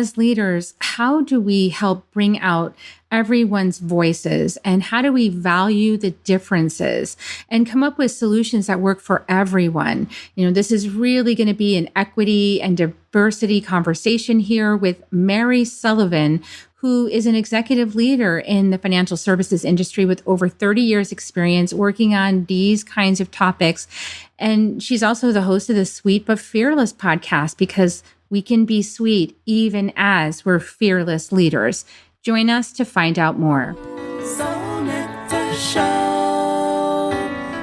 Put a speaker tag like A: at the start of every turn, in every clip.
A: as leaders, how do we help bring out everyone's voices, and how do we value the differences and come up with solutions that work for everyone? This is really going to be an equity and diversity conversation here with Mary Sullivan, who is an executive leader in the financial services industry with over 30 years experience working on these kinds of topics. And she's also the host of the Sweet but Fearless podcast, because we can be sweet even as we're fearless leaders. Join us to find out more.
B: Soul Nectar Show,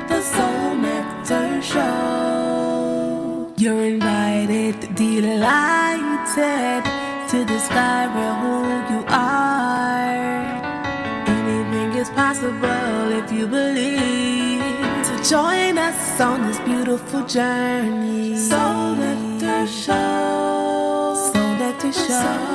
B: the Soul Nectar Show. You're invited, delighted to discover who you are. Anything is possible if you believe. So join us on this beautiful journey. Soul Nectar Show, Soul Nectar Show.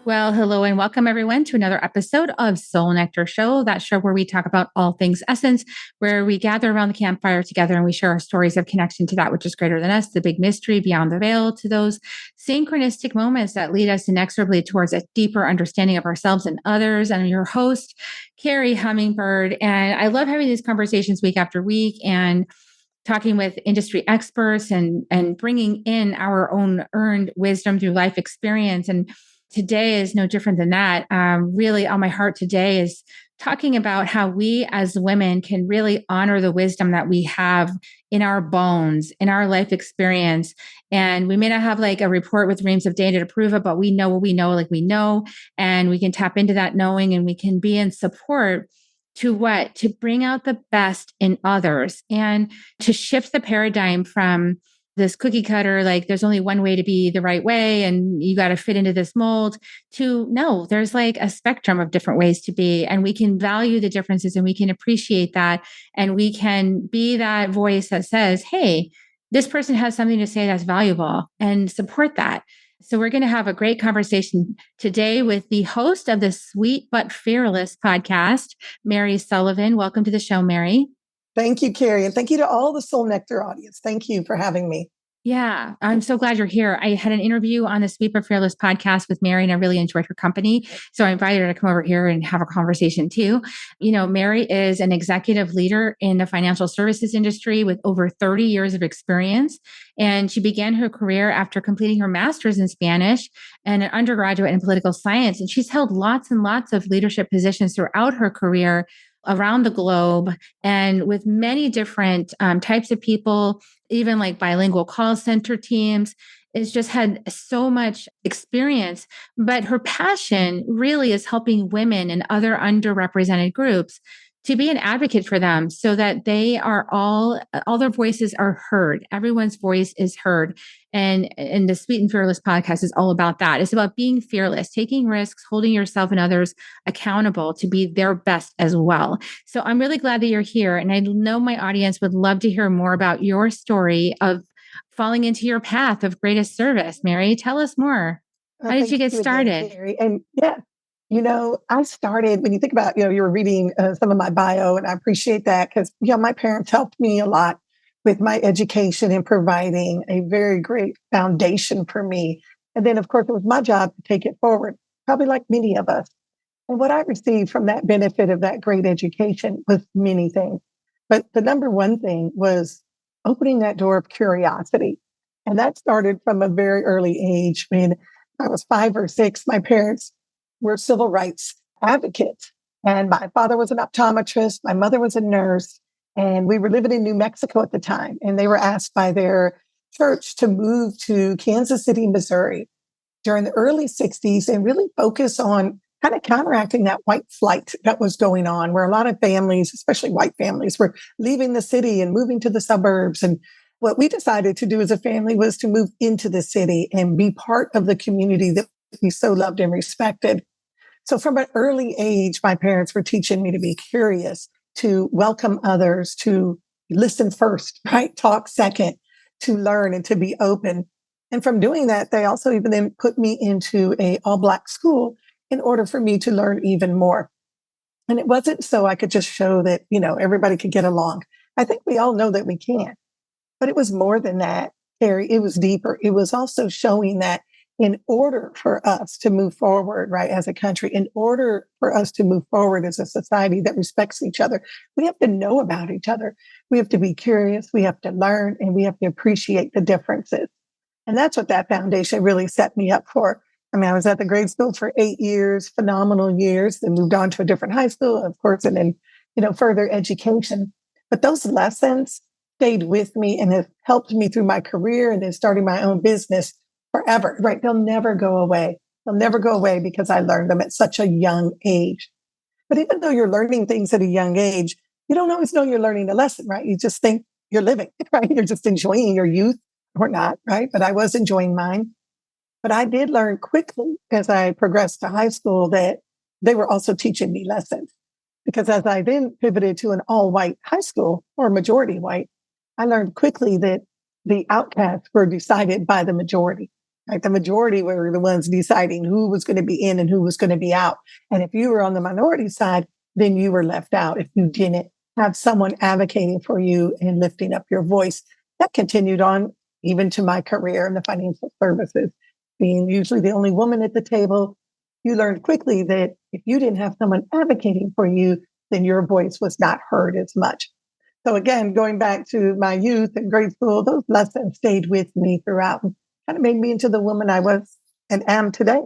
A: Well, hello and welcome everyone to another episode of Soul Nectar Show, that show where we talk about all things essence, where we gather around the campfire together and we share our stories of connection to that which is greater than us, the big mystery beyond the veil, to those synchronistic moments that lead us inexorably towards a deeper understanding of ourselves and others. I'm your host, Carrie Hummingbird, and I love having these conversations week after week and talking with industry experts and bringing in our own earned wisdom through life experience. And today is no different than that. Really on my heart today is talking about how we as women can really honor the wisdom that we have in our bones, in our life experience. And we may not have like a report with reams of data to prove it, but we know what we know, like we know, and we can tap into that knowing, and we can be in support to what? To bring out the best in others and to shift the paradigm from this cookie cutter, like there's only one way to be the right way and you got to fit into this mold, to no, there's like a spectrum of different ways to be. And we can value the differences and we can appreciate that. And we can be that voice that says, hey, this person has something to say that's valuable, and support that. So we're going to have a great conversation today with the host of the Sweet but Fearless podcast, Mary Sullivan. Welcome to the show, Mary.
C: Thank you, Carrie. And thank you to all the Soul Nectar audience. Thank you for having me.
A: Yeah, I'm so glad you're here. I had an interview on the Sweet but Fearless podcast with Mary, and I really enjoyed her company. So I invited her to come over here and have a conversation too. Mary is an executive leader in the financial services industry with over 30 years of experience. And she began her career after completing her master's in Spanish and an undergraduate in political science. And she's held lots and lots of leadership positions throughout her career around the globe and with many different types of people, even like bilingual call center teams. It's just had so much experience, but her passion really is helping women and other underrepresented groups to be an advocate for them so that they are all their voices are heard. Everyone's voice is heard. And the Sweet and Fearless podcast is all about that. It's about being fearless, taking risks, holding yourself and others accountable to be their best as well. So I'm really glad that you're here. And I know my audience would love to hear more about your story of falling into your path of greatest service. Mary, tell us more. How did you get started?
C: Again, Carrie. And I started, when you think about, you were reading some of my bio, and I appreciate that because, my parents helped me a lot with my education and providing a very great foundation for me. And then, of course, it was my job to take it forward, probably like many of us. And what I received from that benefit of that great education was many things. But the number one thing was opening that door of curiosity. And that started from a very early age. When I was 5 or 6, my parents were civil rights advocates. And my father was an optometrist. My mother was a nurse. And we were living in New Mexico at the time. And they were asked by their church to move to Kansas City, Missouri during the early 60s and really focus on kind of counteracting that white flight that was going on, where a lot of families, especially white families, were leaving the city and moving to the suburbs. And what we decided to do as a family was to move into the city and be part of the community that we so loved and respected. So from an early age, my parents were teaching me to be curious, to welcome others, to listen first, right? Talk second, to learn and to be open. And from doing that, they also even then put me into a all-Black school in order for me to learn even more. And it wasn't so I could just show that, everybody could get along. I think we all know that we can. But it was more than that, Carrie. It was deeper. It was also showing that in order for us to move forward, right, as a country, in order for us to move forward as a society that respects each other, we have to know about each other. We have to be curious, we have to learn, and we have to appreciate the differences. And that's what that foundation really set me up for. I mean, I was at the grade school for 8 years, phenomenal years, then moved on to a different high school, of course, and then, further education. But those lessons stayed with me and have helped me through my career and then starting my own business forever, right? They'll never go away. They'll never go away because I learned them at such a young age. But even though you're learning things at a young age, you don't always know you're learning a lesson, right? You just think you're living, right? You're just enjoying your youth or not, right? But I was enjoying mine. But I did learn quickly as I progressed to high school that they were also teaching me lessons. Because as I then pivoted to an all white high school or majority white, I learned quickly that the outcasts were decided by the majority. Right? The majority were the ones deciding who was going to be in and who was going to be out. And if you were on the minority side, then you were left out if you didn't have someone advocating for you and lifting up your voice. That continued on even to my career in the financial services, being usually the only woman at the table. You learned quickly that if you didn't have someone advocating for you, then your voice was not heard as much. So again, going back to my youth and grade school, those lessons stayed with me throughout and kind of made me into the woman I was and am today.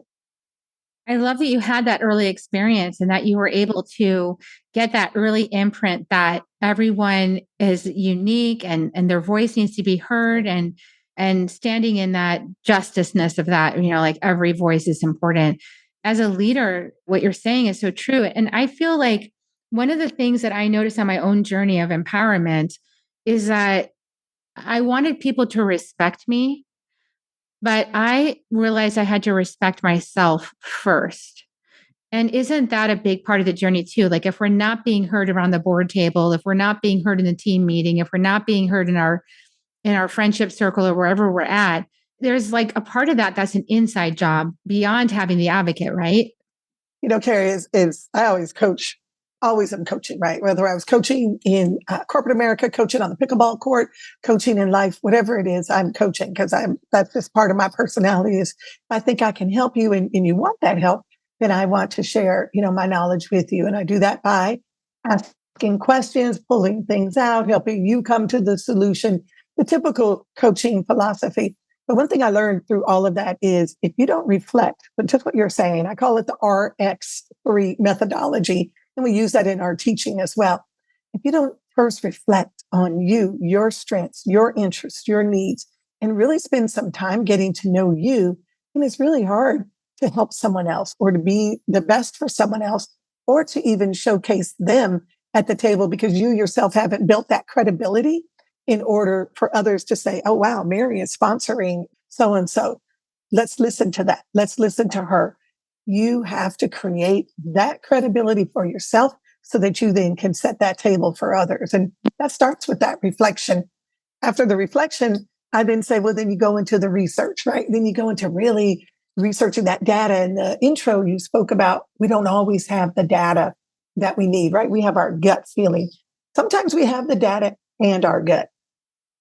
A: I love that you had that early experience and that you were able to get that early imprint that everyone is unique and their voice needs to be heard and standing in that justiceness of that, like every voice is important. As a leader, what you're saying is so true. And I feel like one of the things that I noticed on my own journey of empowerment is that I wanted people to respect me, but I realized I had to respect myself first. And isn't that a big part of the journey too? Like if we're not being heard around the board table, if we're not being heard in the team meeting, if we're not being heard in our friendship circle or wherever we're at, there's like a part of that that's an inside job beyond having the advocate, right?
C: Carrie, is I always am coaching, right? Whether I was coaching in corporate America, coaching on the pickleball court, coaching in life, whatever it is, I'm coaching because that's just part of my personality is I think I can help you and you want that help, then I want to share, my knowledge with you. And I do that by asking questions, pulling things out, helping you come to the solution, the typical coaching philosophy. But one thing I learned through all of that is if you don't reflect, but just what you're saying, I call it the RX3 methodology. And we use that in our teaching as well. If you don't first reflect on you, your strengths, your interests, your needs, and really spend some time getting to know you, then it's really hard to help someone else or to be the best for someone else or to even showcase them at the table because you yourself haven't built that credibility in order for others to say, oh, wow, Mary is sponsoring so and so. Let's listen to that. Let's listen to her. You have to create that credibility for yourself so that you then can set that table for others. And that starts with that reflection. After the reflection, I then say, well, then you go into the research, right? Then you go into really researching that data. In the intro, you spoke about we don't always have the data that we need, right? We have our gut feeling. Sometimes we have the data and our gut.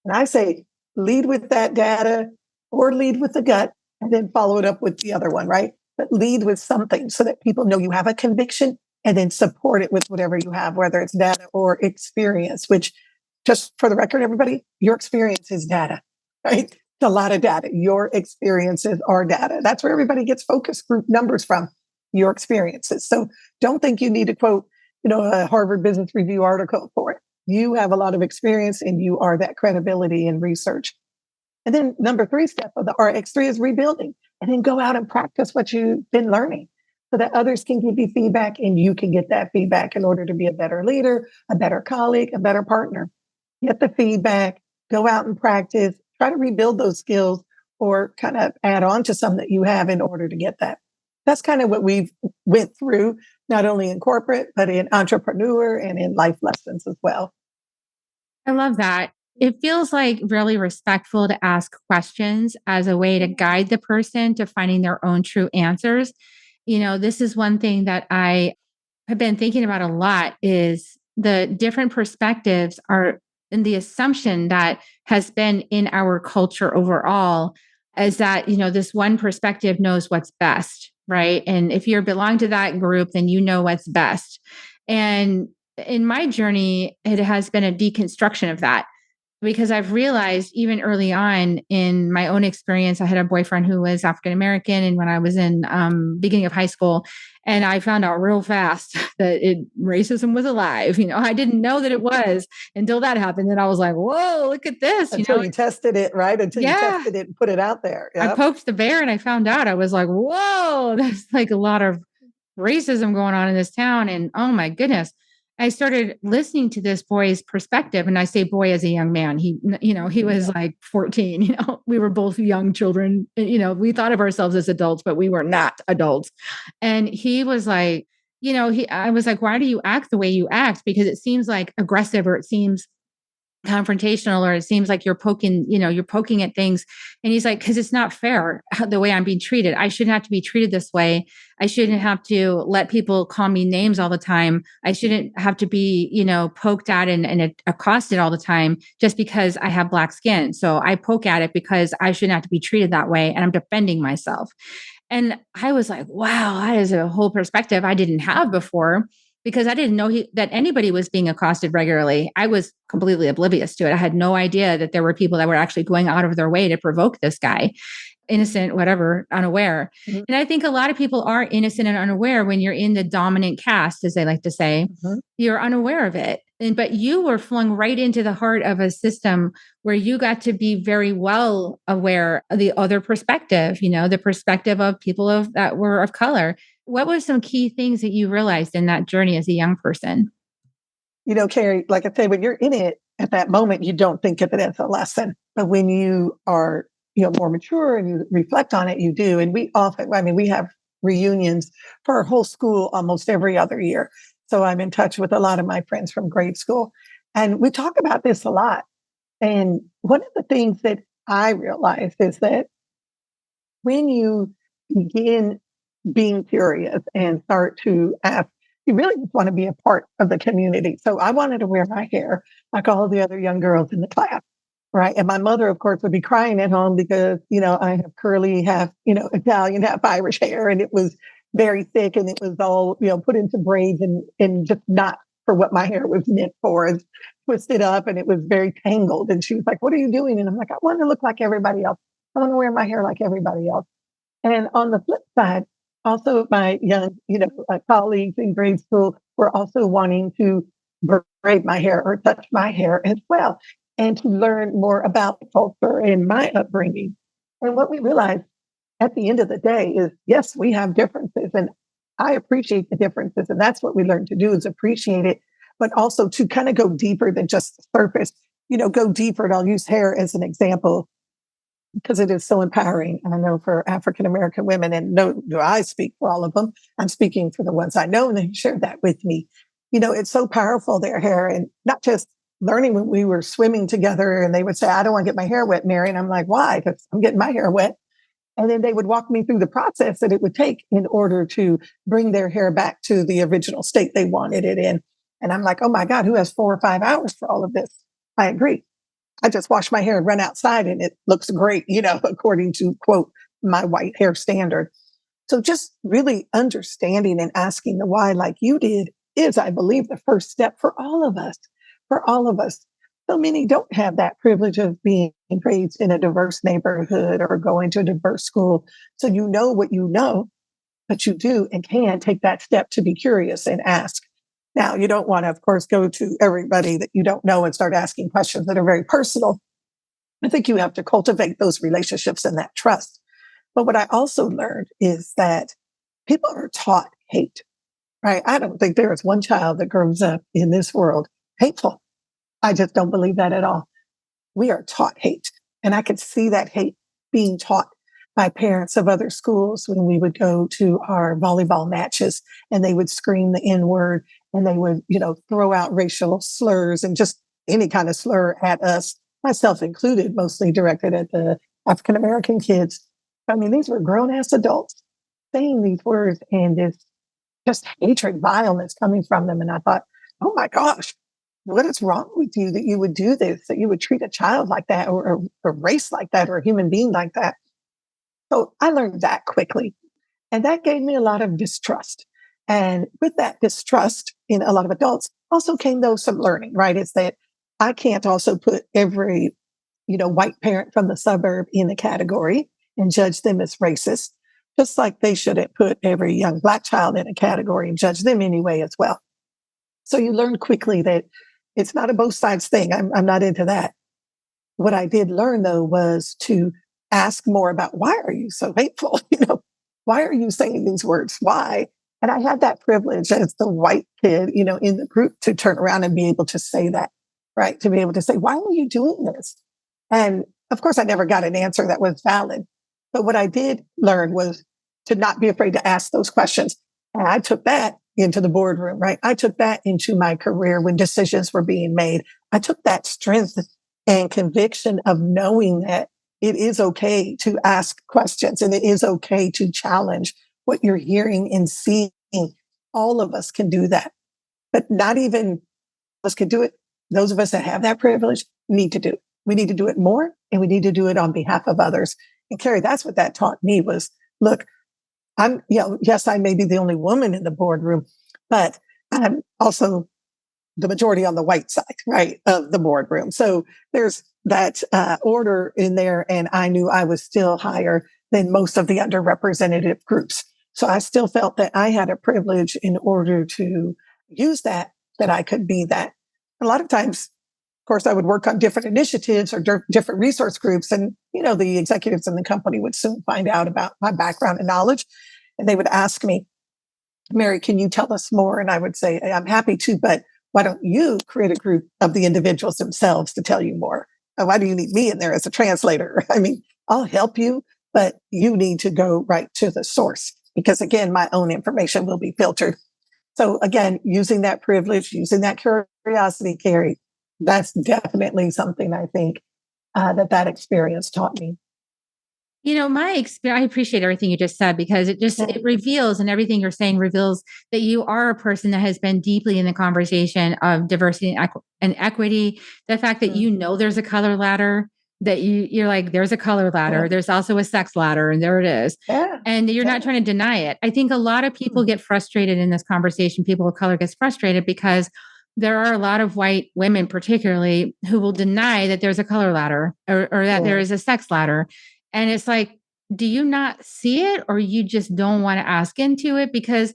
C: And I say, lead with that data or lead with the gut and then follow it up with the other one, right? But lead with something so that people know you have a conviction and then support it with whatever you have, whether it's data or experience, which just for the record, everybody, your experience is data, right? It's a lot of data. Your experiences are data. That's where everybody gets focus group numbers from, your experiences. So don't think you need to quote, a Harvard Business Review article for it. You have a lot of experience and you are that credibility in research. And then number 3 step of the RX3 is rebuilding and then go out and practice what you've been learning so that others can give you feedback and you can get that feedback in order to be a better leader, a better colleague, a better partner. Get the feedback, go out and practice, try to rebuild those skills or kind of add on to some that you have in order to get that. That's kind of what we've went through, not only in corporate, but in entrepreneur and in life lessons as well.
A: I love that. It feels like really respectful to ask questions as a way to guide the person to finding their own true answers. This is one thing that I have been thinking about a lot is the different perspectives are in the assumption that has been in our culture overall is that, this one perspective knows what's best, right? And if you belong to that group, then you know what's best. And in my journey, it has been a deconstruction of that, because I've realized even early on in my own experience, I had a boyfriend who was African American, and when I was in beginning of high school, and I found out real fast that racism was alive. I didn't know that it was until that happened. And I was like, "Whoa, look at this!"
C: Until you tested it, right? Until you
A: Yeah.
C: tested it and put it out there.
A: I
C: Yep.
A: poked the bear and I found out. I was like, "Whoa, there's like a lot of racism going on in this town." And oh my goodness, I started listening to this boy's perspective. And I say boy as a young man. He was like 14. We were both young children. We thought of ourselves as adults, but we were not adults. And he was like, I was like, "Why do you act the way you act? Because it seems like aggressive, or it seems confrontational, or it seems like you're poking at things." And he's like, "Because it's not fair the way I'm being treated. I shouldn't have to be treated this way. I shouldn't have to let people call me names all the time. I shouldn't have to be, poked at and accosted all the time just because I have black skin. So I poke at it because I shouldn't have to be treated that way. And I'm defending myself." And I was like, wow, that is a whole perspective I didn't have before, because I didn't know that anybody was being accosted regularly. I was completely oblivious to it. I had no idea that there were people that were actually going out of their way to provoke this guy, innocent, whatever, unaware.
C: Mhm.
A: And I think a lot of people are innocent and unaware when you're in the dominant caste, as they like to say.
C: Mhm.
A: You're unaware of it. But you were flung right into the heart of a system where you got to be very well aware of the other perspective, the perspective of people that were of color. What were some key things that you realized in that journey as a young person?
C: Carrie, like I say, when you're in it at that moment, you don't think of it as a lesson. But when you are, more mature and you reflect on it, you do. And we have reunions for our whole school almost every other year. So I'm in touch with a lot of my friends from grade school. And we talk about this a lot. And one of the things that I realized is that when you begin being curious and start to ask, you really just want to be a part of the community. So I wanted to wear my hair like all the other young girls in the class, right? And my mother, of course, would be crying at home because, I have curly, half, Italian, half Irish hair, and it was very thick, and it was all, put into braids and just not for what my hair was meant for. It's twisted up, and it was very tangled. And she was like, "What are you doing?" And I'm like, "I want to look like everybody else. I want to wear my hair like everybody else." And on the flip side, also my young, colleagues in grade school were also wanting to braid my hair or touch my hair as well, and to learn more about the culture and my upbringing. And what we realized at the end of the day is, yes, we have differences, and I appreciate the differences. And that's what we learn to do, is appreciate it, but also to kind of go deeper than just the surface, go deeper. And I'll use hair as an example, because it is so empowering. And I know for African American women, and no, do I speak for all of them? I'm speaking for the ones I know, and they shared that with me. It's so powerful, their hair, and not just learning when we were swimming together, and they would say, "I don't want to get my hair wet, Mary." And I'm like, "Why?" Because I'm getting my hair wet. And then they would walk me through the process that it would take in order to bring their hair back to the original state they wanted it in. And I'm like, "Oh my God, who has 4 or 5 hours for all of this?" I agree. I just wash my hair and run outside and it looks great, according to quote, my white hair standard. So just really understanding and asking the why, like you did, is, I believe, the first step for all of us. For all of us. So many don't have that privilege of being raised in a diverse neighborhood or going to a diverse school. So you know what you know, but you do and can take that step to be curious and ask. Now, you don't want to, of course, go to everybody that you don't know and start asking questions that are very personal. I think you have to cultivate those relationships and that trust. But what I also learned is that people are taught hate, right? I don't think there is one child that grows up in this world hateful. I just don't believe that at all. We are taught hate. And I could see that hate being taught by parents of other schools when we would go to our volleyball matches, and they would scream the N word, and they would, throw out racial slurs and just any kind of slur at us, myself included, mostly directed at the African American kids. I mean, these were grown ass adults saying these words, and this just hatred, violence coming from them. And I thought, oh my gosh, what is wrong with you that you would do this, that you would treat a child like that, or a race like that, or a human being like that? So I learned that quickly. And that gave me a lot of distrust. And with that distrust in a lot of adults also came though some learning, right? It's that I can't also put every, white parent from the suburb in a category and judge them as racist, just like they shouldn't put every young Black child in a category and judge them anyway as well. So you learn quickly that it's not a both sides thing. I'm not into that. What I did learn though was to ask more about why are you so hateful? Why are you saying these words? Why? And I had that privilege as the white kid, in the group to turn around and be able to say that, right? To be able to say, why are you doing this? And of course, I never got an answer that was valid. But what I did learn was to not be afraid to ask those questions. And I took that into the boardroom, right? I took that into my career when decisions were being made. I took that strength and conviction of knowing that it is okay to ask questions and it is okay to challenge what you're hearing and seeing. All of us can do that, but not even us can do it. Those of us that have that privilege need to do it. We need to do it more and we need to do it on behalf of others. And Carrie, that's what that taught me was, look, yes, I may be the only woman in the boardroom, but I'm also the majority on the white side, right, of the boardroom. So there's that order in there. And I knew I was still higher than most of the underrepresented groups. So I still felt that I had a privilege in order to use that I could be that. A lot of times, of course, I would work on different initiatives or different resource groups. And, the executives in the company would soon find out about my background and knowledge. And they would ask me, Mary, can you tell us more? And I would say, I'm happy to, but why don't you create a group of the individuals themselves to tell you more? And why do you need me in there as a translator? I mean, I'll help you, but you need to go right to the source because again, my own information will be filtered. So again, using that privilege, using that curiosity, Carrie, that's definitely something I think that experience taught me.
A: My experience, I appreciate everything you just said because it reveals and everything you're saying reveals that you are a person that has been deeply in the conversation of diversity and equity. The fact that there's a color ladder, that you're like, there's a color ladder. There's also a sex ladder and there it is.
C: Yeah.
A: And you're not trying to deny it. I think a lot of people get frustrated in this conversation. People of color gets frustrated because there are a lot of white women, particularly, who will deny that there's a color ladder or that there is a sex ladder. And it's like, do you not see it or you just don't want to ask into it? Because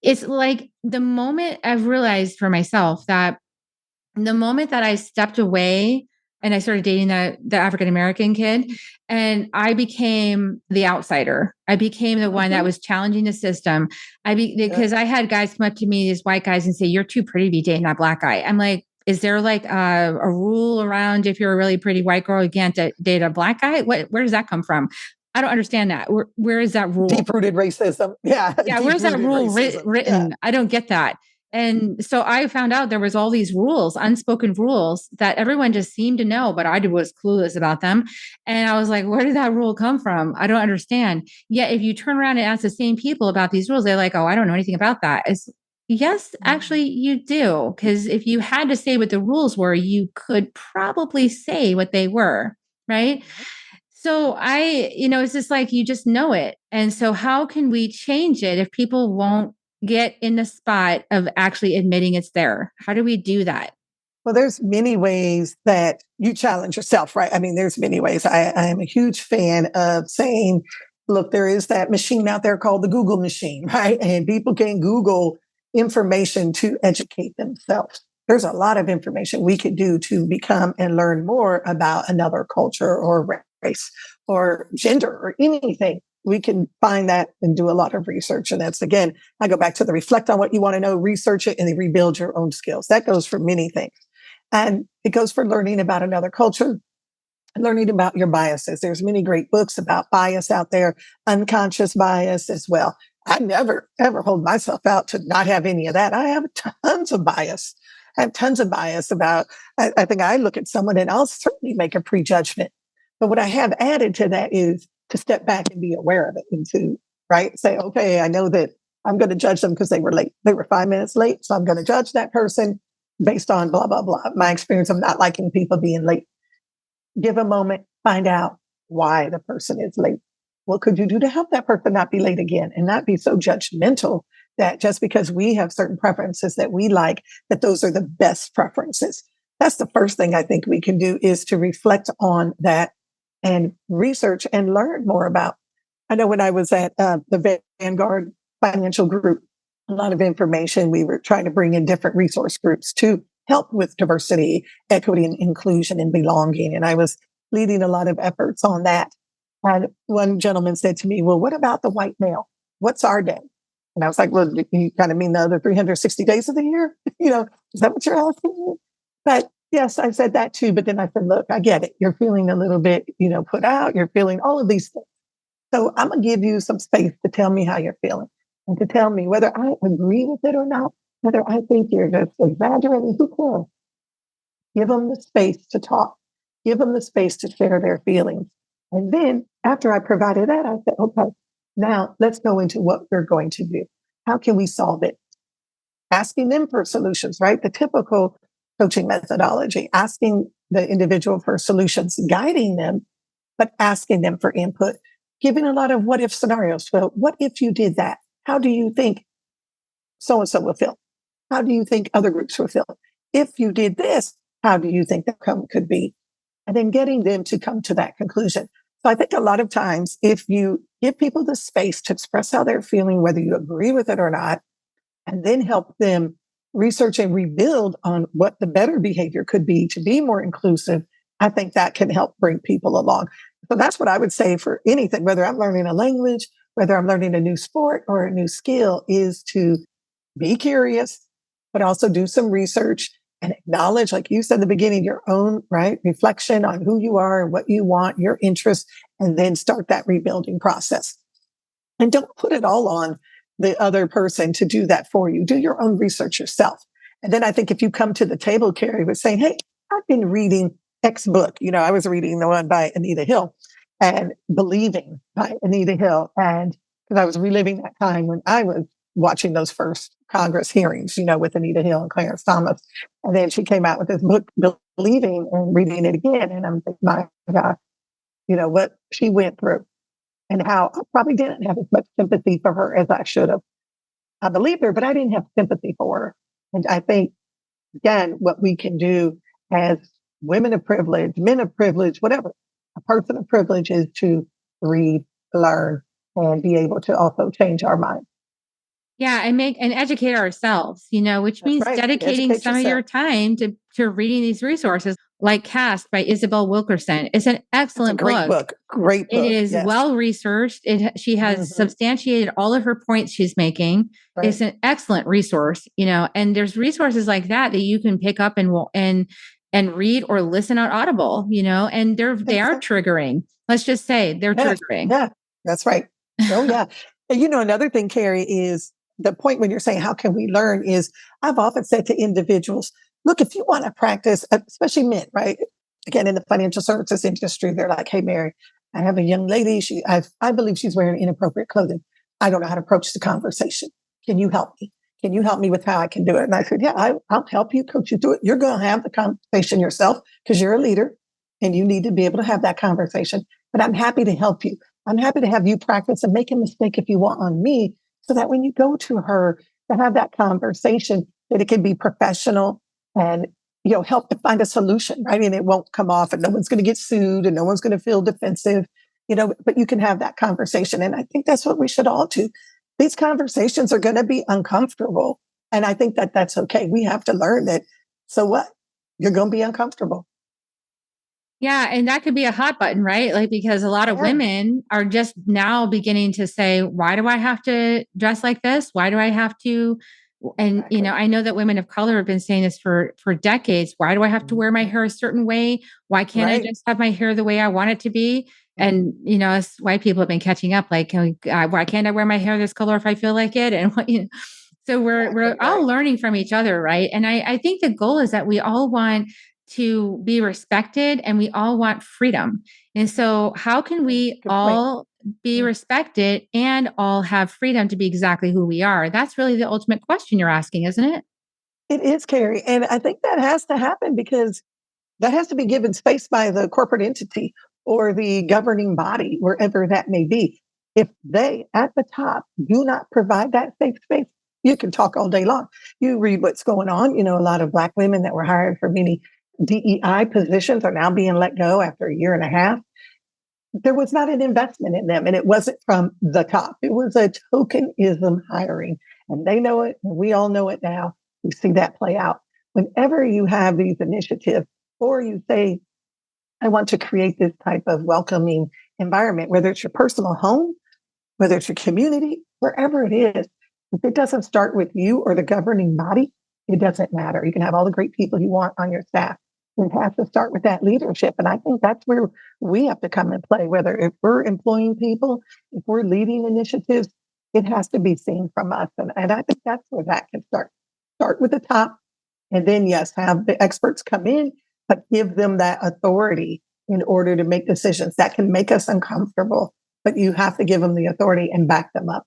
A: it's like the moment I've realized for myself that the moment that I stepped away and I started dating the African-American kid and I became the outsider. I became the one that was challenging the system. Because I had guys come up to me, these white guys, and say, you're too pretty to be dating that Black guy. I'm like, is there like a rule around if you're a really pretty white girl, you can't date a Black guy? Where does that come from? I don't understand that. Where is that rule?
C: Deep-rooted racism. Yeah.
A: Yeah. Where's that rule written? Yeah. I don't get that. And so I found out there was all these rules, unspoken rules that everyone just seemed to know, but I was clueless about them. And I was like, where did that rule come from? I don't understand. Yet if you turn around and ask the same people about these rules, they're like, oh, I don't know anything about that. Yes, actually you do. Because if you had to say what the rules were, you could probably say what they were, right? So it's just like, you just know it. And so how can we change it if people won't get in the spot of actually admitting it's there? How do we do that?
C: Well, there's many ways that you challenge yourself, right? I mean, there's many ways. I am a huge fan of saying, look, there is that machine out there called the Google machine, right? And people can Google information to educate themselves. There's a lot of information we could do to become and learn more about another culture or race or gender or anything. We can find that and do a lot of research. And that's, again, I go back to the reflect on what you want to know, research it, and then rebuild your own skills. That goes for many things. And it goes for learning about another culture, learning about your biases. There's many great books about bias out there, unconscious bias as well. I never, ever hold myself out to not have any of that. I have tons of bias. I have tons of bias about, I think I look at someone and I'll certainly make a prejudgment. But what I have added to that is to step back and be aware of it and to, right, say, okay, I know that I'm going to judge them because they were late. They were 5 minutes late. So I'm going to judge that person based on blah, blah, blah. My experience of not liking people being late. Give a moment, find out why the person is late. What could you do to help that person not be late again and not be so judgmental that just because we have certain preferences that we like, that those are the best preferences? That's the first thing I think we can do, is to reflect on that and research and learn more about. I know when I was at the Vanguard Financial Group, a lot of information, we were trying to bring in different resource groups to help with diversity, equity, and inclusion and belonging. And I was leading a lot of efforts on that. And one gentleman said to me, well, what about the white male? What's our day? And I was like, well, you kind of mean the other 360 days of the year? Is that what you're asking me? But yes, I said that too. But then I said, look, I get it. You're feeling a little bit, put out. You're feeling all of these things. So I'm going to give you some space to tell me how you're feeling and to tell me whether I agree with it or not, whether I think you're just exaggerating. Who cares? Give them the space to talk. Give them the space to share their feelings. And then after I provided that, I said, okay, now let's go into what we're going to do. How can we solve it? Asking them for solutions, right? The typical coaching methodology, asking the individual for solutions, guiding them, but asking them for input, giving a lot of what if scenarios. Well, what if you did that? How do you think so and so will feel? How do you think other groups will feel? If you did this, how do you think the outcome could be? And then getting them to come to that conclusion. So I think a lot of times, if you give people the space to express how they're feeling, whether you agree with it or not, and then help them research and rebuild on what the better behavior could be to be more inclusive, I think that can help bring people along. So that's what I would say for anything, whether I'm learning a language, whether I'm learning a new sport or a new skill, is to be curious, but also do some research and acknowledge, like you said in the beginning, your own reflection on who you are and what you want, your interests, and then start that rebuilding process. And don't put it all on the other person to do that for you. Do your own research yourself. And then I think if you come to the table, Carrie, with saying, hey, I've been reading X book. I was reading the one by Anita Hill, and Believing by Anita Hill. And because I was reliving that time when I was watching those first Congress hearings, with Anita Hill and Clarence Thomas. And then she came out with this book, Believing, and reading it again. And I'm thinking, my God, what she went through and how I probably didn't have as much sympathy for her as I should have. I believed her, but I didn't have sympathy for her. And I think, again, what we can do as women of privilege, men of privilege, whatever, a person of privilege, is to read, learn, and be able to also change our mind.
A: Yeah, and educate ourselves, which
C: That's
A: means
C: right.
A: dedicating
C: Educate
A: some of your
C: yourself.
A: time to reading these resources, like Cast by Isabel Wilkerson. It's an
C: That's a
A: excellent
C: great
A: book.
C: book. Great
A: It
C: book.
A: is
C: Yes.
A: well researched. She has substantiated all of her points she's making.
C: Right.
A: It's an excellent resource, and there's resources like that you can pick up and read or listen on Audible, and they are triggering. Let's just say they're triggering.
C: Yeah, that's right. Oh yeah. And another thing, Carrie, is the point when you're saying how can we learn is, I've often said to individuals, look, if you want to practice, especially men, right? Again, in the financial services industry, they're like, hey, Mary, I have a young lady. I believe she's wearing inappropriate clothing. I don't know how to approach the conversation. Can you help me? Can you help me with how I can do it? And I said, yeah, I'll help you, coach you through it. You're going to have the conversation yourself because you're a leader and you need to be able to have that conversation. But I'm happy to help you. I'm happy to have you practice and make a mistake if you want on me, so that when you go to her to have that conversation, that it can be professional and help to find a solution, right? And it won't come off and no one's going to get sued and no one's going to feel defensive, but you can have that conversation. And I think that's what we should all do. These conversations are going to be uncomfortable. And I think that that's okay. We have to learn that. So what? You're going to be uncomfortable.
A: Yeah. And that could be a hot button, right? Like, because a lot of women are just now beginning to say, why do I have to dress like this? Why do I have to? And,
C: Exactly.
A: I know that women of color have been saying this for decades. Why do I have to wear my hair a certain way? Why can't I just have my hair the way I want it to be? And, us white people have been catching up. Like, why can't I wear my hair this color if I feel like it? And so we're all learning from each other. Right. And I think the goal is that we all want to be respected and we all want freedom. And so how can we all be respected and all have freedom to be exactly who we are? That's really the ultimate question you're asking, isn't it?
C: It is, Carrie. And I think that has to happen because that has to be given space by the corporate entity. or the governing body, wherever that may be. If they at the top do not provide that safe space, you can talk all day long. You read what's going on. A lot of Black women that were hired for many DEI positions are now being let go after a year and a half. There was not an investment in them, and it wasn't from the top. It was a tokenism hiring, and they know it, and we all know it now. We see that play out. Whenever you have these initiatives, or you say, I want to create this type of welcoming environment, whether it's your personal home, whether it's your community, wherever it is, if it doesn't start with you or the governing body, it doesn't matter. You can have all the great people you want on your staff. It has to start with that leadership. And I think that's where we have to come and play, whether if we're employing people, if we're leading initiatives, it has to be seen from us. And I think that's where that can start. Start with the top. And then, yes, have the experts come in, but give them that authority in order to make decisions that can make us uncomfortable. But you have to give them the authority and back them up.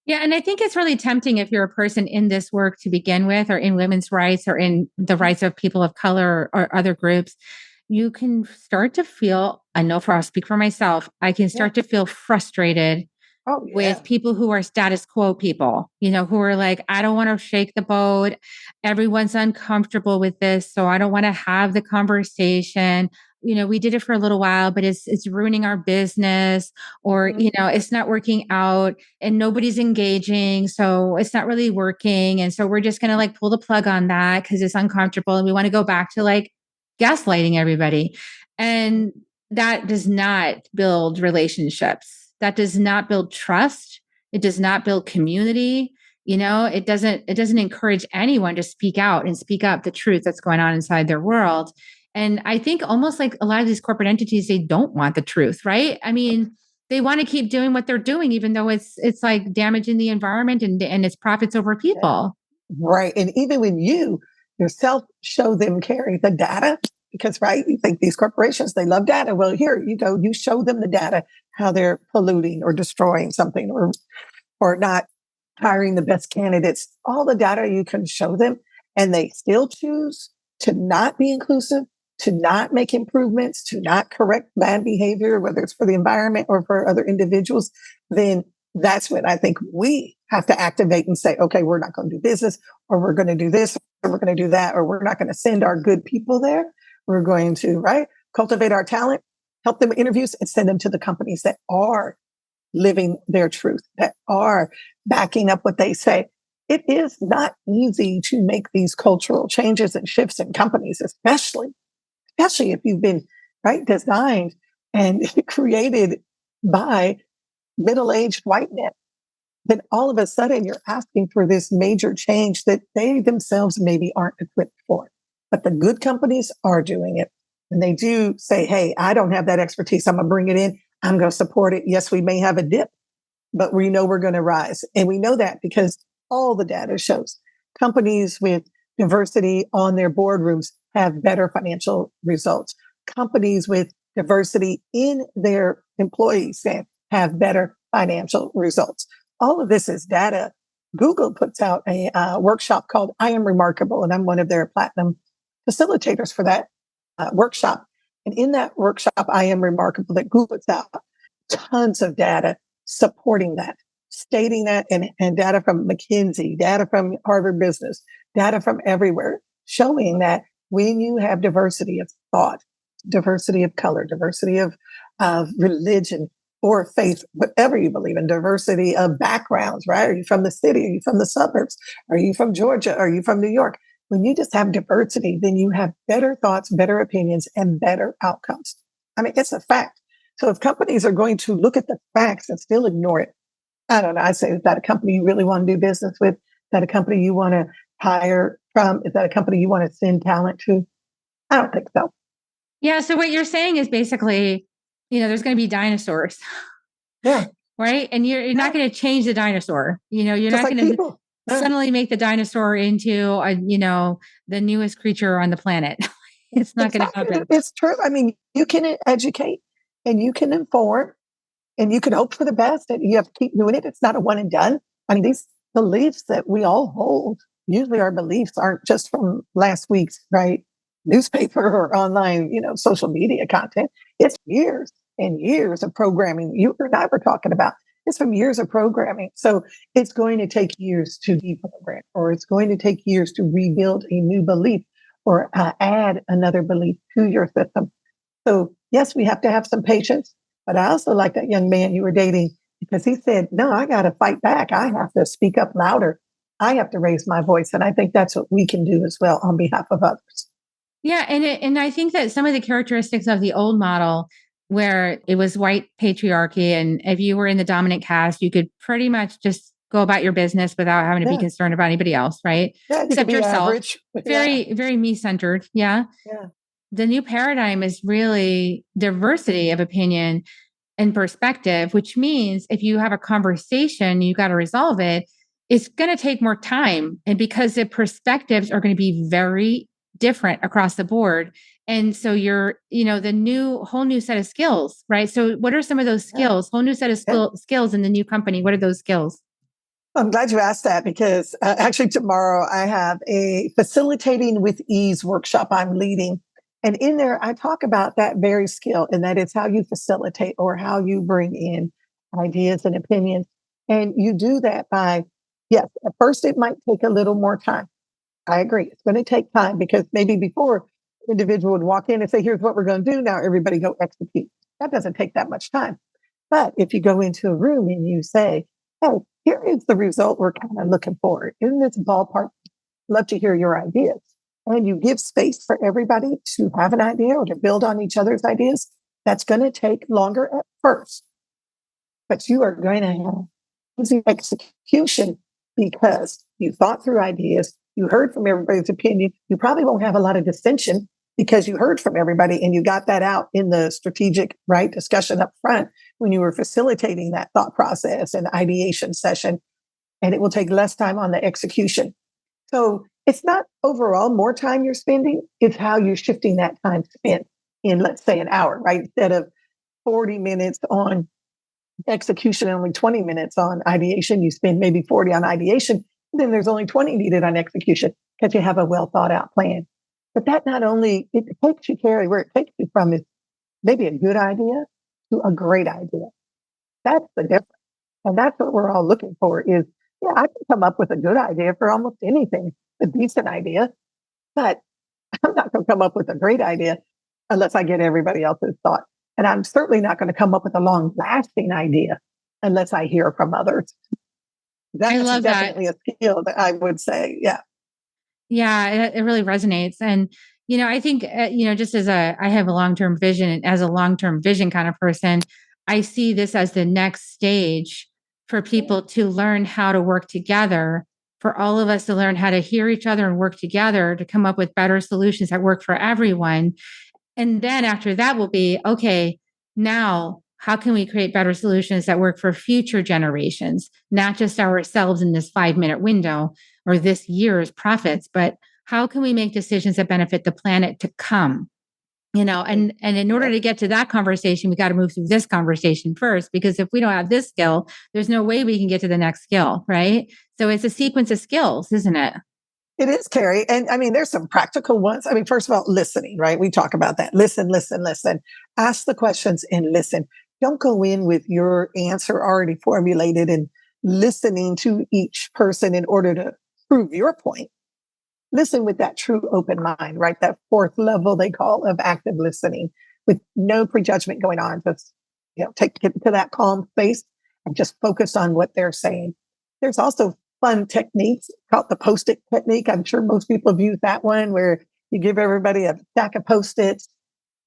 A: Yeah. And I think it's really tempting if you're a person in this work to begin with, or in women's rights, or in the rights of people of color, or other groups. You can start to feel, I know I'll speak for myself, I can start to feel frustrated with people who are status quo people, who are like, I don't want to shake the boat. Everyone's uncomfortable with this. So I don't want to have the conversation. We did it for a little while, but it's ruining our business, or, it's not working out and nobody's engaging. So it's not really working. And so we're just going to like pull the plug on that because it's uncomfortable. And we want to go back to like gaslighting everybody. And that does not build relationships. That does not build trust. It does not build community. It doesn't encourage anyone to speak out and speak up the truth that's going on inside their world. And I think almost like a lot of these corporate entities, they don't want the truth, right? I mean, they want to keep doing what they're doing, even though it's like damaging the environment and it's profits over people.
C: Right. And even when you yourself show them, carry the data, because, right, you think these corporations, they love data. Well, here you go. You show them the data, how they're polluting or destroying something, or not hiring the best candidates, all the data you can show them, and they still choose to not be inclusive, to not make improvements, to not correct bad behavior, whether it's for the environment or for other individuals, then that's when I think we have to activate and say, okay, we're not going to do business, or we're going to do this, or we're going to do that, or we're not going to send our good people there. We're going to, right, cultivate our talent, help them with interviews, and send them to the companies that are living their truth, that are backing up what they say. It is not easy to make these cultural changes and shifts in companies, especially if you've been, right, designed and created by middle-aged white men. Then all of a sudden you're asking for this major change that they themselves maybe aren't equipped for. But the good companies are doing it. And they do say, hey, I don't have that expertise. I'm going to bring it in. I'm going to support it. Yes, we may have a dip, but we know we're going to rise. And we know that because all the data shows companies with diversity on their boardrooms have better financial results. Companies with diversity in their employees have better financial results. All of this is data. Google puts out a workshop called I Am Remarkable, and I'm one of their platinum facilitators for that workshop. And in that workshop, I Am Remarkable, that Google puts out tons of data supporting that, stating that, and data from McKinsey, data from Harvard Business, data from everywhere, showing that when you have diversity of thought, diversity of color, diversity of religion or faith, whatever you believe in, diversity of backgrounds, right? Are you from the city? Are you from the suburbs? Are you from Georgia? Are you from New York? When you just have diversity, then you have better thoughts, better opinions, and better outcomes. I mean, it's a fact. So if companies are going to look at the facts and still ignore it, I don't know. I say, is that a company you really want to do business with? Is that a company you want to hire from? Is that a company you want to send talent to? I don't think so.
A: Yeah. So what you're saying is basically, there's going to be dinosaurs.
C: Yeah.
A: Right. And you're not going to change the dinosaur. You're
C: just
A: not
C: like
A: going to suddenly make the dinosaur into the newest creature on the planet. It's not going to happen.
C: It's true. I mean, you can educate and you can inform and you can hope for the best, and you have to keep doing it. It's not a one and done. I mean, these beliefs that we all hold, usually our beliefs aren't just from last week's, right, newspaper or online, social media content. It's years and years of programming you and I were talking about. It's from years of programming. So it's going to take years to deprogram, or it's going to take years to rebuild a new belief or add another belief to your system. So, yes, we have to have some patience. But I also like that young man you were dating because he said, no, I got to fight back. I have to speak up louder. I have to raise my voice. And I think that's what we can do as well on behalf of others.
A: Yeah, and I think that some of the characteristics of the old model, where it was white patriarchy, and if you were in the dominant caste, you could pretty much just go about your business without having to be
C: Yeah.
A: concerned about anybody else, right?
C: Yeah. You could
A: Except
C: be
A: yourself.
C: average. Yeah.
A: Very, very me centered. Yeah.
C: Yeah.
A: The new paradigm is really diversity of opinion and perspective, which means if you have a conversation, you got to resolve it. It's going to take more time. And because the perspectives are going to be very different across the board. And so the whole new set of skills, right? So what are some of those
C: Yeah.
A: skills, whole new set of
C: Yeah.
A: skills in the new company? What are those skills?
C: I'm glad you asked that because actually tomorrow I have a facilitating with ease workshop I'm leading. And in there, I talk about that very skill, and that is how you facilitate or how you bring in ideas and opinions. And you do that by, yes, at first it might take a little more time. I agree. It's going to take time because maybe before the individual would walk in and say, here's what we're going to do. Now everybody go execute. That doesn't take that much time. But if you go into a room and you say, hey, here is the result we're kind of looking for in this ballpark, love to hear your ideas. And you give space for everybody to have an idea or to build on each other's ideas. That's going to take longer at first, but you are going to have easy execution because you thought through ideas, you heard from everybody's opinion. You probably won't have a lot of dissension because you heard from everybody and you got that out in the strategic right discussion up front when you were facilitating that thought process and ideation session. And it will take less time on the execution. So it's not overall more time you're spending, it's how you're shifting that time spent in, let's say, an hour, right? Instead of 40 minutes on execution and only 20 minutes on ideation, you spend maybe 40 on ideation, then there's only 20 needed on execution because you have a well thought out plan. But that not only, it takes you, Carrie, where it takes you from is maybe a good idea to a great idea. That's the difference. And that's what we're all looking for is, yeah, I can come up with a good idea for almost anything, a decent idea, but I'm not going to come up with a great idea unless I get everybody else's thought. And I'm certainly not going to come up with a long lasting idea unless I hear from others.
A: I
C: That's
A: love that.
C: definitely a skill that I would say. Yeah.
A: Yeah, it really resonates. And, I think, just I have a long-term vision, and as a long-term vision kind of person, I see this as the next stage for people to learn how to work together, for all of us to learn how to hear each other and work together to come up with better solutions that work for everyone. And then after that will be, okay, now how can we create better solutions that work for future generations, not just ourselves in this 5-minute window or this year's profits, but how can we make decisions that benefit the planet to come? And in order to get to that conversation, we got to move through this conversation first, because if we don't have this skill, there's no way we can get to the next skill, right? So it's a sequence of skills, isn't it?
C: It is, Carrie. And I mean, there's some practical ones. I mean, first of all, listening, right? We talk about that. Listen, listen, listen. Ask the questions and listen. Don't go in with your answer already formulated and listening to each person in order to prove your point. Listen with that true open mind, right? That fourth level they call of active listening with no prejudgment going on. Just, get to that calm space and just focus on what they're saying. There's also fun techniques called the Post-it technique. I'm sure most people have used that one where you give everybody a stack of Post-its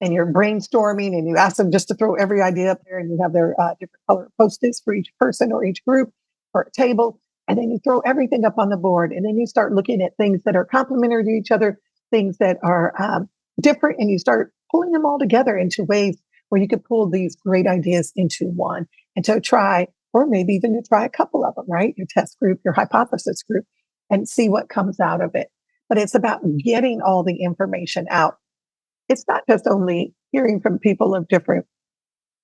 C: and you're brainstorming and you ask them just to throw every idea up there and you have their different color Post-its for each person or each group or a table. And then you throw everything up on the board and then you start looking at things that are complementary to each other, things that are different, and you start pulling them all together into ways where you could pull these great ideas into one and to try, or maybe even to try a couple of them, right? Your test group, your hypothesis group, and see what comes out of it. But it's about getting all the information out. It's not just only hearing from people of different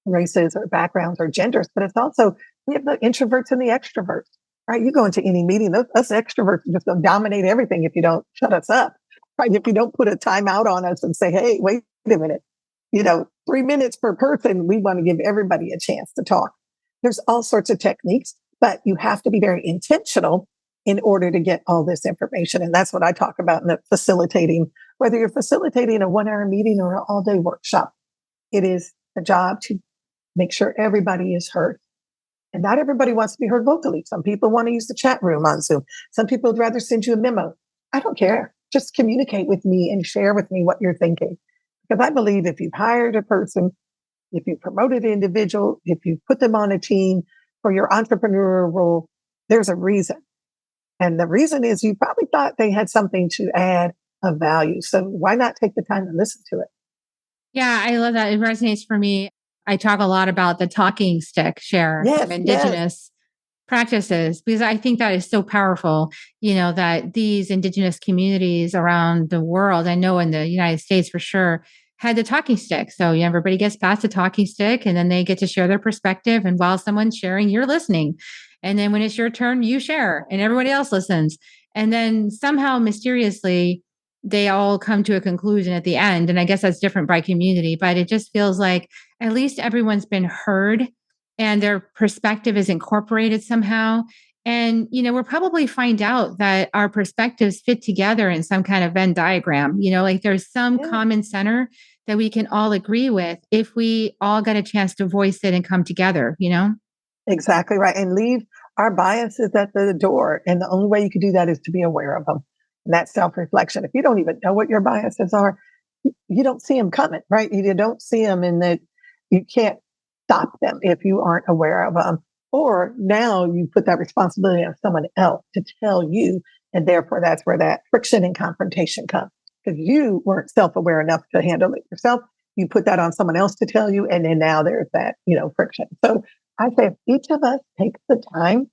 C: races or backgrounds or genders, but it's also, we have the introverts and the extroverts, right? You go into any meeting, us extroverts are just going to dominate everything if you don't shut us up, right? If you don't put a timeout on us and say, hey, wait a minute, 3 minutes per person. We want to give everybody a chance to talk. There's all sorts of techniques, but you have to be very intentional in order to get all this information. And that's what I talk about in the facilitating, whether you're facilitating a 1 hour meeting or an all day workshop. It is a job to make sure everybody is heard. And not everybody wants to be heard vocally. Some people want to use the chat room on Zoom. Some people would rather send you a memo. I don't care. Just communicate with me and share with me what you're thinking. Because I believe if you've hired a person, if you promoted an individual, if you put them on a team for your entrepreneurial role, there's a reason. And the reason is you probably thought they had something to add of value. So why not take the time to listen to it?
A: Yeah, I love that. It resonates for me. I talk a lot about the talking stick share from
C: Yes, yes.
A: Indigenous practices because I think that is so powerful, that these Indigenous communities around the world, I know in the United States for sure, had the talking stick. So everybody gets past the talking stick and then they get to share their perspective. And while someone's sharing, you're listening. And then when it's your turn, you share and everybody else listens. And then somehow mysteriously, they all come to a conclusion at the end. And I guess that's different by community, but it just feels like at least everyone's been heard and their perspective is incorporated somehow. And, we'll probably find out that our perspectives fit together in some kind of Venn diagram, like there's some
C: Yeah.
A: common center that we can all agree with if we all got a chance to voice it and come together.
C: Exactly right. And leave our biases at the door. And the only way you can do that is to be aware of them. And that's self-reflection. If you don't even know what your biases are, you don't see them coming, right? You don't see them and that you can't stop them if you aren't aware of them. Or now you put that responsibility on someone else to tell you. And therefore, that's where that friction and confrontation comes because you weren't self-aware enough to handle it yourself. You put that on someone else to tell you. And then now there's that, friction. So I say if each of us takes the time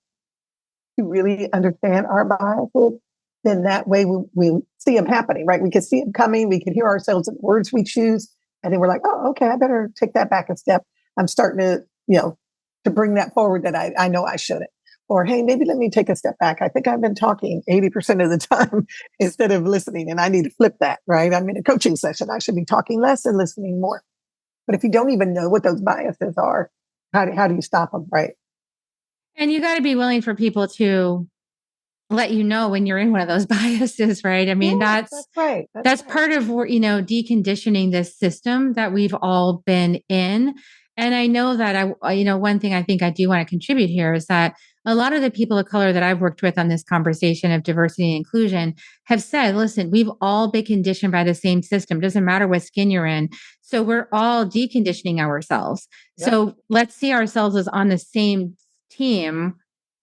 C: to really understand our biases, then that way we see them happening, right? We can see them coming. We can hear ourselves in the words we choose. And then we're like, oh, okay, I better take that back a step. I'm starting to bring that forward that I know I shouldn't. Or, hey, maybe let me take a step back. I think I've been talking 80% of the time instead of listening. And I need to flip that, right? I'm in a coaching session. I should be talking less and listening more. But if you don't even know what those biases are, how do you stop them, right?
A: And you got to be willing for people to let you know when you're in one of those biases, right? I mean,
C: Yeah,
A: that's
C: that's right.
A: that's part of deconditioning this system that we've all been in. And I know that one thing I think I do want to contribute here is that a lot of the people of color that I've worked with on this conversation of diversity and inclusion have said, listen, we've all been conditioned by the same system. Doesn't matter what skin you're in. So we're all deconditioning ourselves.
C: Yep.
A: So let's see ourselves as on the same team,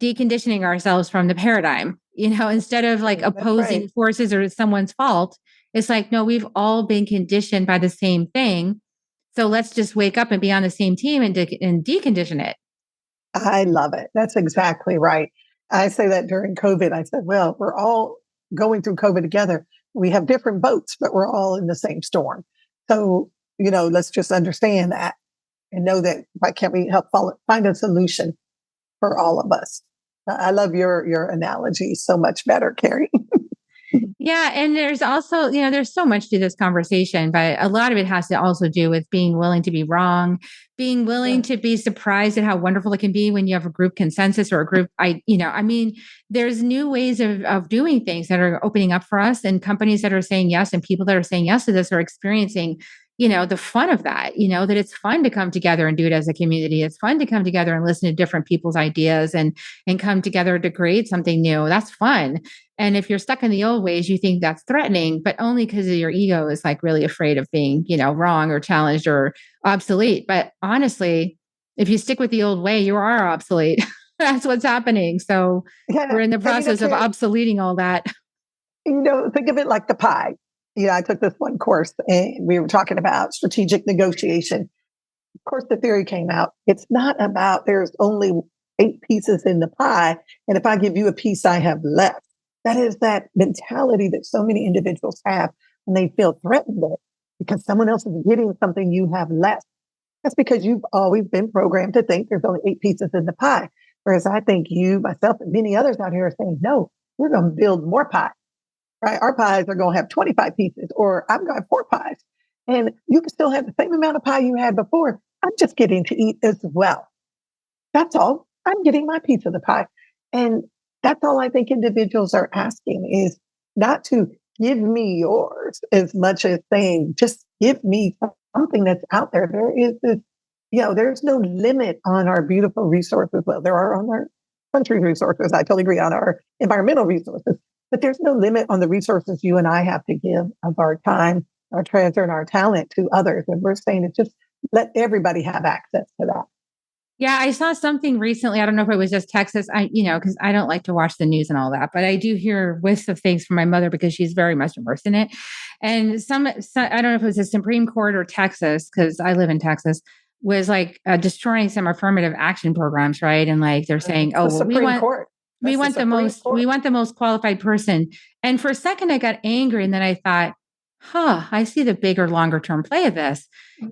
A: deconditioning ourselves from the paradigm, instead of like
C: That's
A: opposing
C: right.
A: forces or it's someone's fault. It's like, no, we've all been conditioned by the same thing. So let's just wake up and be on the same team and decondition it.
C: I love it. That's exactly right. I say that during COVID. I said, well, we're all going through COVID together. We have different boats, but we're all in the same storm. So, let's just understand that and know that why can't we help find a solution for all of us? I love your analogy so much better, Carrie.
A: Yeah. And there's also, there's so much to this conversation, but a lot of it has to also do with being willing to be wrong, being willing
C: Yeah.
A: to be surprised at how wonderful it can be when you have a group consensus or a group. There's new ways of doing things that are opening up for us and companies that are saying yes and people that are saying yes to this are experiencing the fun of that, that it's fun to come together and do it as a community. It's fun to come together and listen to different people's ideas and come together to create something new. That's fun. And if you're stuck in the old ways, you think that's threatening, but only because of your ego is like really afraid of being, wrong or challenged or obsolete. But honestly, if you stick with the old way, you are obsolete. That's what's happening. So
C: Yeah.
A: we're in the
C: And,
A: process of
C: Carrie,
A: obsoleting all that.
C: think of it like the pie. I took this one course and we were talking about strategic negotiation. Of course, the theory came out. It's not about there's only 8 pieces in the pie. And if I give you a piece, I have left. That is that mentality that so many individuals have when they feel threatened with it because someone else is getting something you have less. That's because you've always been programmed to think there's only 8 pieces in the pie. Whereas I think you, myself, and many others out here are saying, no, we're going to build more pie, right? Our pies are going to have 25 pieces, or I'm going to have 4 pies. And you can still have the same amount of pie you had before. I'm just getting to eat as well. That's all. I'm getting my piece of the pie. And that's all I think individuals are asking is not to give me yours as much as saying, just give me something that's out there. There is this, there's no limit on our beautiful resources. Well, there are on our country resources. I totally agree on our environmental resources, but there's no limit on the resources you and I have to give of our time, our treasure, and our talent to others. And we're saying to just let everybody have access to that.
A: Yeah, I saw something recently. I don't know if it was just Texas. Because I don't like to watch the news and all that, but I do hear whiffs of things from my mother because she's very much immersed in it. And some I don't know if it was the Supreme Court or Texas, because I live in Texas, was like destroying some affirmative action programs, right? And like they're saying, oh,
C: The
A: well,
C: Supreme Court.
A: we
C: That's
A: want
C: the
A: the
C: Supreme
A: most,
C: Court.
A: we want the most qualified person. And for a second, I got angry, and then I thought, I see the bigger, longer term play of this.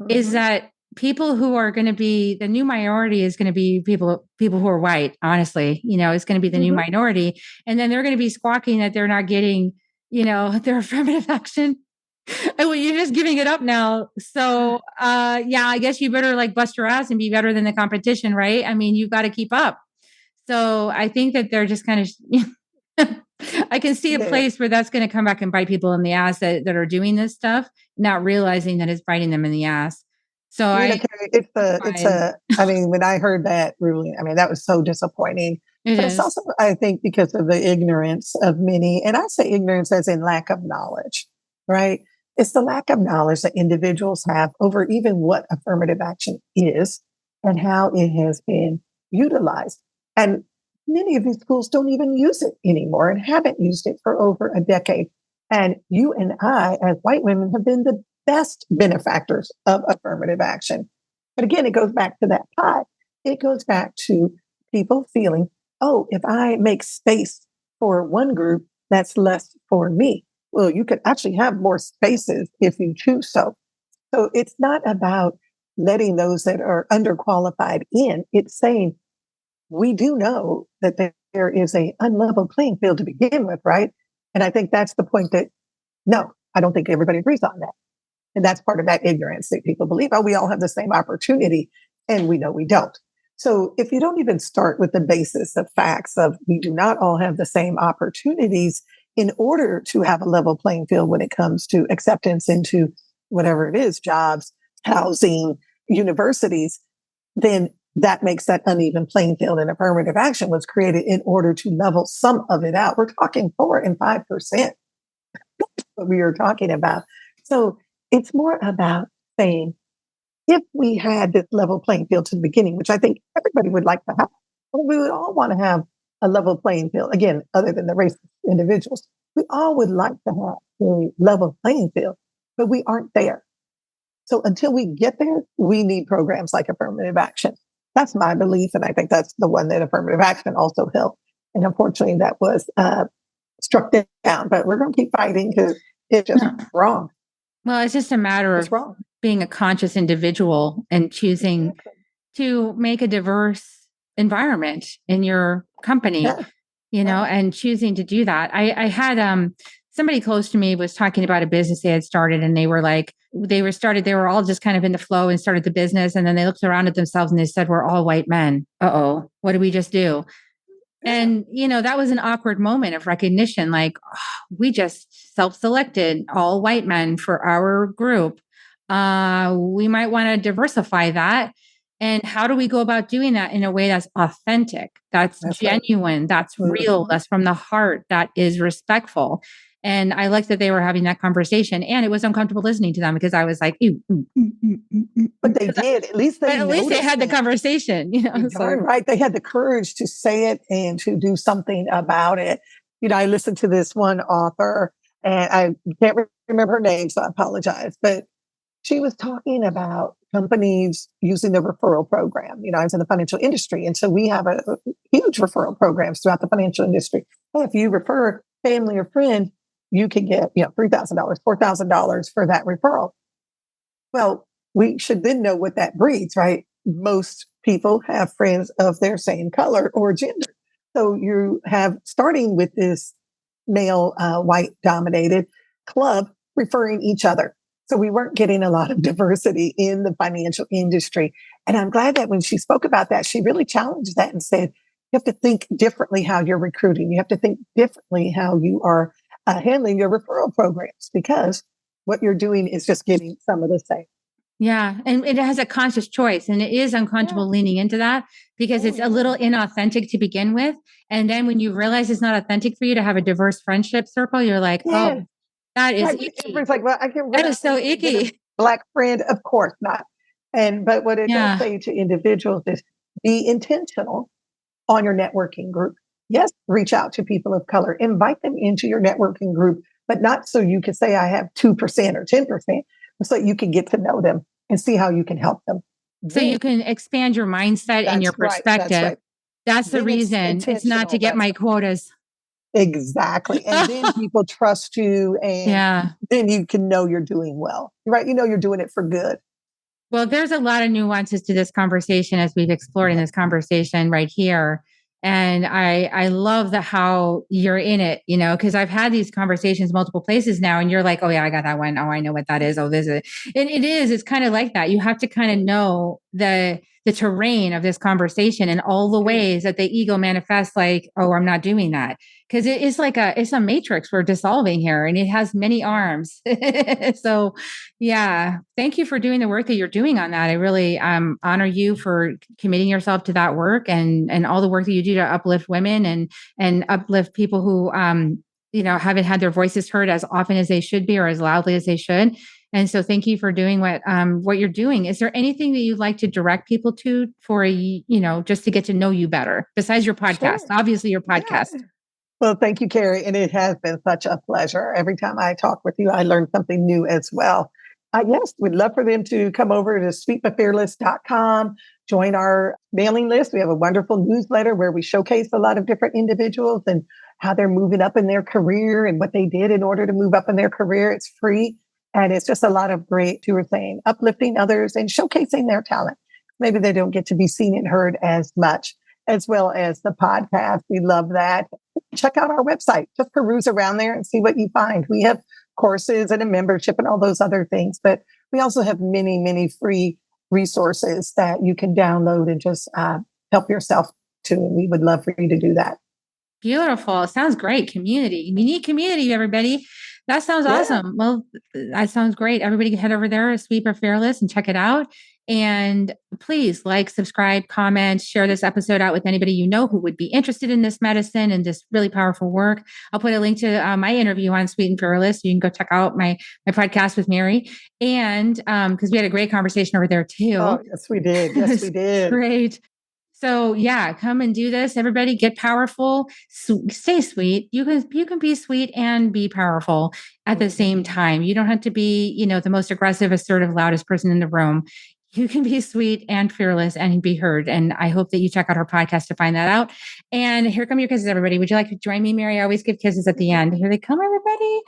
A: Is that people who are going to be the new minority is going to be people who are white. Honestly, it's going to be the new minority, and then they're going to be squawking that they're not getting, their affirmative action. And well, you're just giving it up now. So, I guess you better like bust your ass and be better than the competition, right? I mean, you've got to keep up. So I think that they're just kind of. I can see a place where that's going to come back and bite people in the ass that are doing this stuff, not realizing that it's biting them in the ass. So
C: Carrie, I mean, when I heard that ruling, I mean, that was so disappointing. But it's also, I think, because of the ignorance of many, and I say ignorance as in lack of knowledge, right? It's the lack of knowledge that individuals have over even what affirmative action is and how it has been utilized. And many of these schools don't even use it anymore and haven't used it for over a decade. And you and I, as white women, have been the best benefactors of affirmative action. But again, it goes back to that pie. It goes back to people feeling, oh, if I make space for one group, that's less for me. Well, you could actually have more spaces if you choose so. So it's not about letting those that are underqualified in. It's saying, we do know that there is a unlevel playing field to begin with, right? And I think that's the point that, no, I don't think everybody agrees on that. And that's part of that ignorance that people believe, oh, we all have the same opportunity. And we know we don't. So if you don't even start with the basis of facts of we do not all have the same opportunities in order to have a level playing field when it comes to acceptance into whatever it is, jobs, housing, universities, then that makes that uneven playing field. And affirmative action was created in order to level some of it out. We're talking 4 and 5%. That's what we are talking about. So it's more about saying, if we had this level playing field to the beginning, which I think everybody would like to have, we would all want to have a level playing field. Again, other than the racist individuals, we all would like to have a level playing field, but we aren't there. So until we get there, we need programs like affirmative action. That's my belief. And I think that's the one that affirmative action also helped. And unfortunately, that was struck down, but we're going to keep fighting because it's just wrong.
A: Well, it's just a matter of being a conscious individual and choosing to make a diverse environment in your company, and choosing to do that. I had somebody close to me was talking about a business they had started, and they were all just kind of in the flow and started the business. And then they looked around at themselves and they said, we're all white men. Uh-oh, what did we just do? And, that was an awkward moment of recognition. Like, we just self-selected all white men for our group. We might want to diversify that. And how do we go about doing that in a way that's authentic, that's genuine, that's real, that's from the heart, that is respectful? And I liked that they were having that conversation, and it was uncomfortable listening to them because I was like,
C: but they did. At least they
A: had the conversation.
C: Darn right. They had the courage to say it and to do something about it. I listened to this one author, and I can't remember her name, so I apologize. But she was talking about companies using the referral program. I was in the financial industry, and so we have a huge referral programs throughout the financial industry. Well, if you refer family or friend, you can get, $3,000, $4,000 for that referral. Well, we should then know what that breeds, right? Most people have friends of their same color or gender. So you have, starting with this male, white dominated club, referring each other. So we weren't getting a lot of diversity in the financial industry. And I'm glad that when she spoke about that, she really challenged that and said, you have to think differently how you're recruiting. You have to think differently how you are handling your referral programs, because what you're doing is just getting some of the same.
A: Yeah. And it has a conscious choice, and it is uncomfortable leaning into that because it's a little inauthentic to begin with. And then when you realize it's not authentic for you to have a diverse friendship circle, you're like, oh, that is icky.
C: Everybody's like, well, I can't.
A: That is so icky.
C: Black friend, of course not. But what it does say to individuals is be intentional on your networking group. Yes, reach out to people of color, invite them into your networking group, but not so you can say I have 2% or 10%, so you can get to know them and see how you can help them.
A: So you can expand your mindset and your perspective. That's the reason. It's not to get my quotas.
C: Exactly. And then people trust you, and then you can know you're doing well, right? You know, you're doing it for good.
A: Well, there's a lot of nuances to this conversation as we've explored in this conversation right here. And I love how you're in it, you know, because I've had these conversations multiple places now, and you're like, oh yeah, I got that one. Oh, I know what that is. Oh, this is it. And it's kind of like that. You have to kind of know the terrain of this conversation and all the ways that the ego manifests, like, oh, I'm not doing that. Because it's like it's a matrix we're dissolving here, and it has many arms. So yeah, thank you for doing the work that you're doing on that. I really honor you for committing yourself to that work and all the work that you do to uplift women and uplift people who haven't had their voices heard as often as they should be or as loudly as they should. And so thank you for doing what you're doing. Is there anything that you'd like to direct people to for just to get to know you better besides your podcast? Sure. Obviously your podcast. Yeah.
C: Well, thank you, Carrie. And it has been such a pleasure. Every time I talk with you, I learn something new as well. Yes, we'd love for them to come over to sweetbutfearless.com, join our mailing list. We have a wonderful newsletter where we showcase a lot of different individuals and how they're moving up in their career and what they did in order to move up in their career. It's free. And it's just a lot of great, you were saying, uplifting others and showcasing their talent. Maybe they don't get to be seen and heard as much, as well as the podcast. We love that. Check out our website. Just peruse around there and see what you find. We have courses and a membership and all those other things, but we also have many, many free resources that you can download and just help yourself too. And we would love for you to do that.
A: Beautiful. It sounds great. Community. We need community, everybody. That sounds awesome. Well, that sounds great. Everybody can head over there at Sweet But Fearless and check it out. And please like, subscribe, comment, share this episode out with anybody you know who would be interested in this medicine and this really powerful work. I'll put a link to my interview on Sweet and Fearless. You can go check out my podcast with Mary. And because we had a great conversation over there too.
C: Oh, yes, we did. Yes, we did.
A: Great. So yeah, come and do this. Everybody get powerful, stay sweet. You can be sweet and be powerful at the same time. You don't have to be, the most aggressive, assertive, loudest person in the room. You can be sweet and fearless and be heard. And I hope that you check out our podcast to find that out. And here come your kisses, everybody. Would you like to join me, Mary? I always give kisses at the end. Here they come, everybody.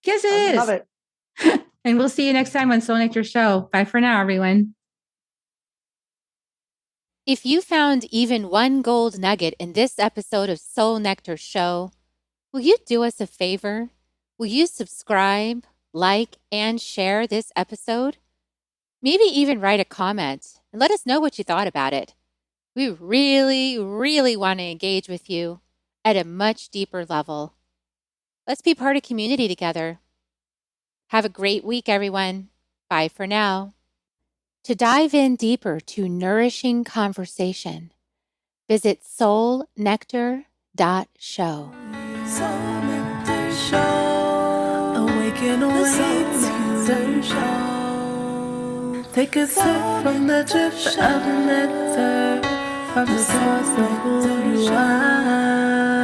A: Kisses.
C: I love it.
A: And we'll see you next time on Soul Nectar Show. Bye for now, everyone.
D: If you found even one gold nugget in this episode of Soul Nectar Show, will you do us a favor? Will you subscribe, like, and share this episode? Maybe even write a comment and let us know what you thought about it. We really, really want to engage with you at a much deeper level. Let's be part of community together. Have a great week, everyone. Bye for now. To dive in deeper to nourishing conversation, visit soulnectar.show.
B: Soul Nectar Show. Awaken, Nectar Show. Take a sip from the drip of nectar from the source of who you are.